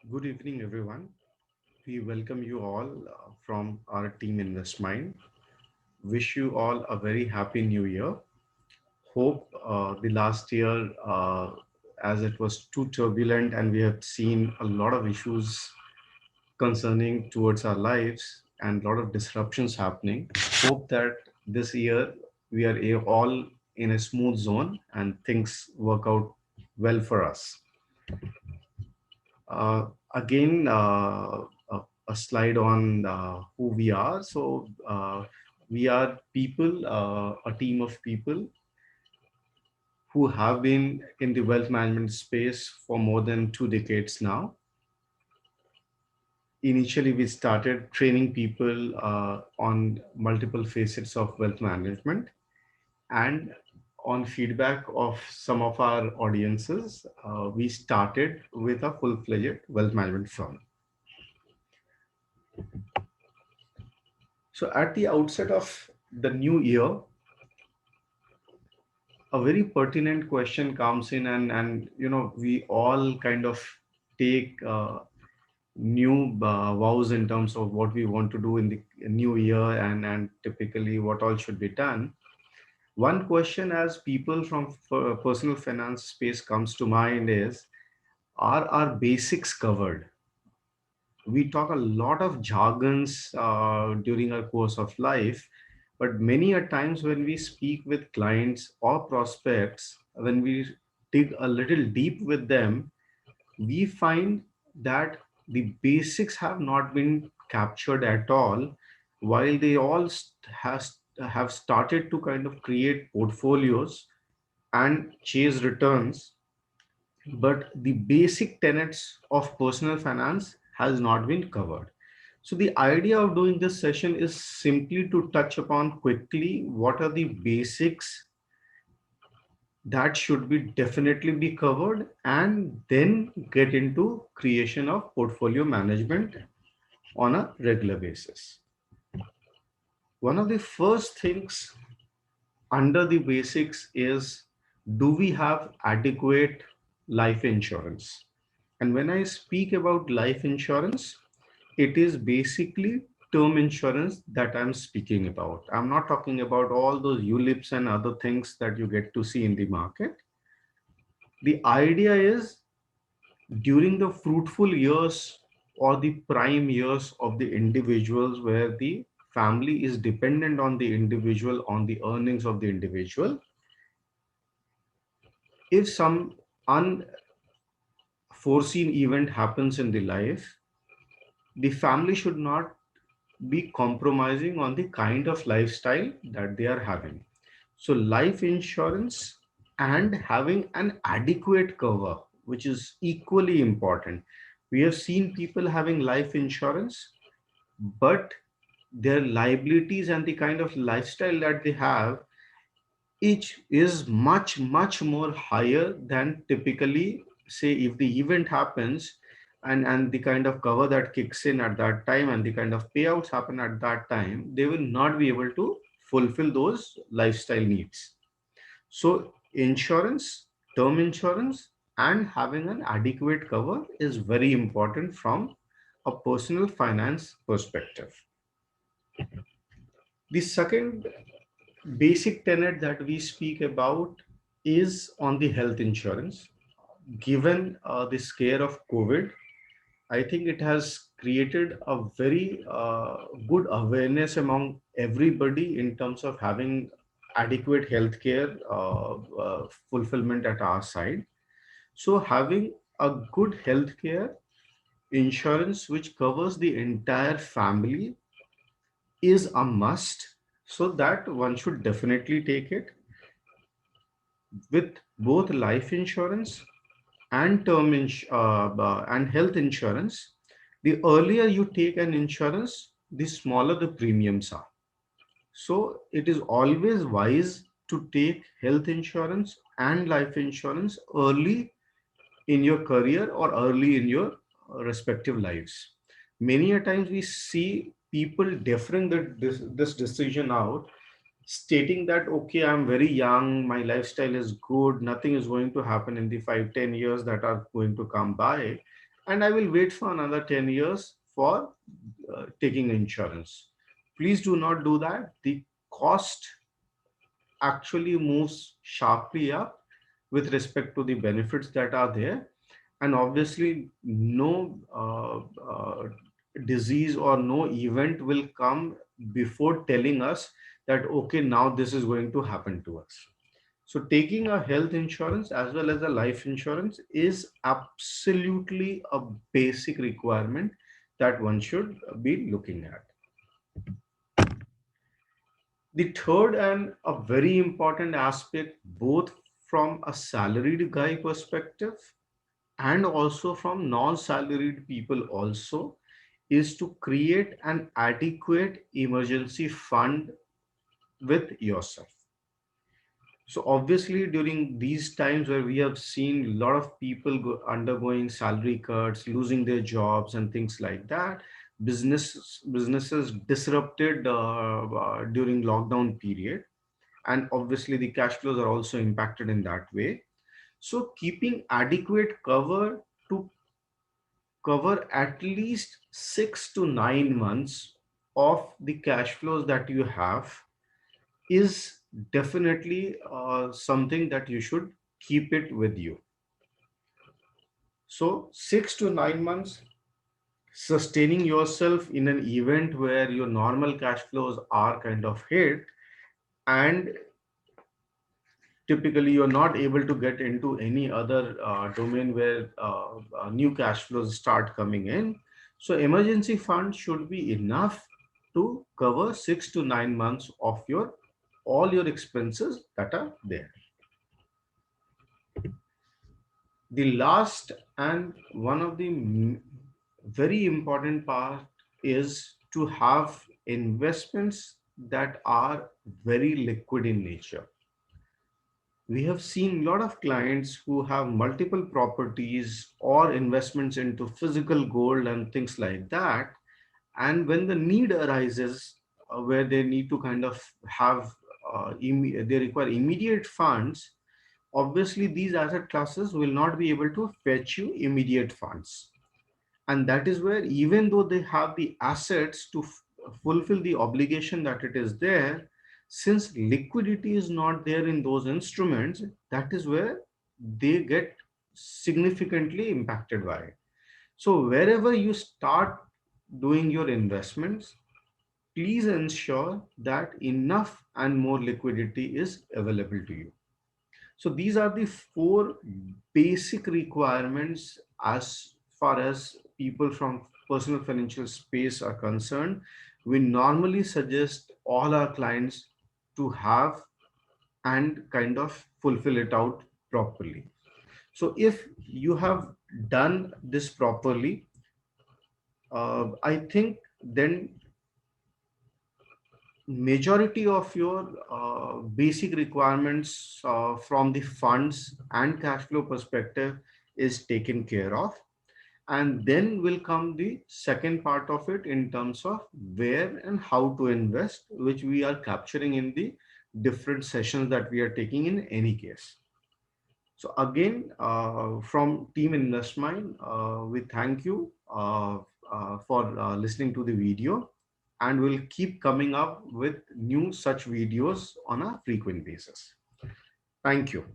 Good evening, everyone. We welcome you all from our team InvestMind. Wish you all a very happy new year. Hope the last year, as it was too turbulent and we have seen a lot of issues concerning towards our lives and a lot of disruptions happening. Hope that this year we are all in a smooth zone and things work out well for us. Uh, Again, a slide on who we are. We are people, a team of people who have been in the wealth management space for more than 2 decades now. Initially, we started training people on multiple facets of wealth management, and on feedback of some of our audiences, we started with a full-fledged wealth management firm. So at the outset of the new year, a very pertinent question comes in, and we all kind of take new vows in terms of what we want to do in the new year, and typically what all should be done. One question as people from personal finance space comes to mind is, are our basics covered? We talk a lot of jargons during our course of life, but many a times when we speak with clients or prospects, when we dig a little deep with them, we find that the basics have not been captured at all, while they all have started to kind of create portfolios and chase returns, but the basic tenets of personal finance has not been covered. So the idea of doing this session is simply to touch upon quickly what are the basics that should be definitely be covered, and then get into creation of portfolio management on a regular basis. One of the first things under the basics is, do we have adequate life insurance? And when I speak about life insurance, it is basically term insurance that I'm speaking about. I'm not talking about all those ULIPs and other things that you get to see in the market. The idea is, during the fruitful years or the prime years of the individuals, where the family is dependent on the individual, on the earnings of the individual, if some unforeseen event happens in the life, the family should not be compromising on the kind of lifestyle that they are having. So life insurance and having an adequate cover, which is equally important. We have seen people having life insurance, but their liabilities and the kind of lifestyle that they have, each is much, much more higher than typically, say, if the event happens, and the kind of cover that kicks in at that time and the kind of payouts happen at that time, they will not be able to fulfill those lifestyle needs. So insurance, term insurance, and having an adequate cover is very important from a personal finance perspective. The second basic tenet that we speak about is on the health insurance. Given the scare of COVID, I think it has created a very good awareness among everybody in terms of having adequate healthcare fulfillment at our side. So having a good healthcare insurance which covers the entire family is a must, so that one should definitely take it. With both life insurance and and health insurance, the earlier you take an insurance, the smaller the premiums are. So it is always wise to take health insurance and life insurance early in your career or early in your respective lives. Many a times we see people deferring this decision out, stating that, okay, I'm very young, my lifestyle is good, nothing is going to happen in the 5, 10 years that are going to come by, and I will wait for another 10 years for taking insurance. Please do not do that. The cost actually moves sharply up with respect to the benefits that are there. And obviously, no disease or no event will come before telling us that, okay, now this is going to happen to us. So, taking a health insurance as well as a life insurance is absolutely a basic requirement that one should be looking at. The third and a very important aspect, both from a salaried guy perspective and also from non-salaried people also, is to create an adequate emergency fund with yourself. So obviously during these times where we have seen a lot of people undergoing salary cuts, losing their jobs and things like that, businesses disrupted during lockdown period, and obviously the cash flows are also impacted in that way. So keeping adequate cover to cover at least 6 to 9 months of the cash flows that you have is definitely something that you should keep it with you. So 6 to 9 months, sustaining yourself in an event where your normal cash flows are kind of hit, and typically you're not able to get into any other domain where new cash flows start coming in. So emergency fund should be enough to cover 6 to 9 months of your all your expenses that are there. The last and one of the very important part is to have investments that are very liquid in nature. We have seen a lot of clients who have multiple properties or investments into physical gold and things like that. And when the need arises where they need to kind of have, they require immediate funds, obviously these asset classes will not be able to fetch you immediate funds. And that is where, even though they have the assets to fulfill the obligation that it is there, since liquidity is not there in those instruments, that is where they get significantly impacted by it. So wherever you start doing your investments, please ensure that enough and more liquidity is available to you. So these are the four basic requirements as far as people from personal financial space are concerned. We normally suggest all our clients to have and kind of fulfill it out properly. So if you have done this properly, I think then majority of your basic requirements from the funds and cash flow perspective is taken care of, and then will come the second part of it in terms of where and how to invest, which we are capturing in the different sessions that we are taking in any case. So again, from Team InvestMind, we thank you for listening to the video, and we'll keep coming up with new such videos on a frequent basis. Thank you.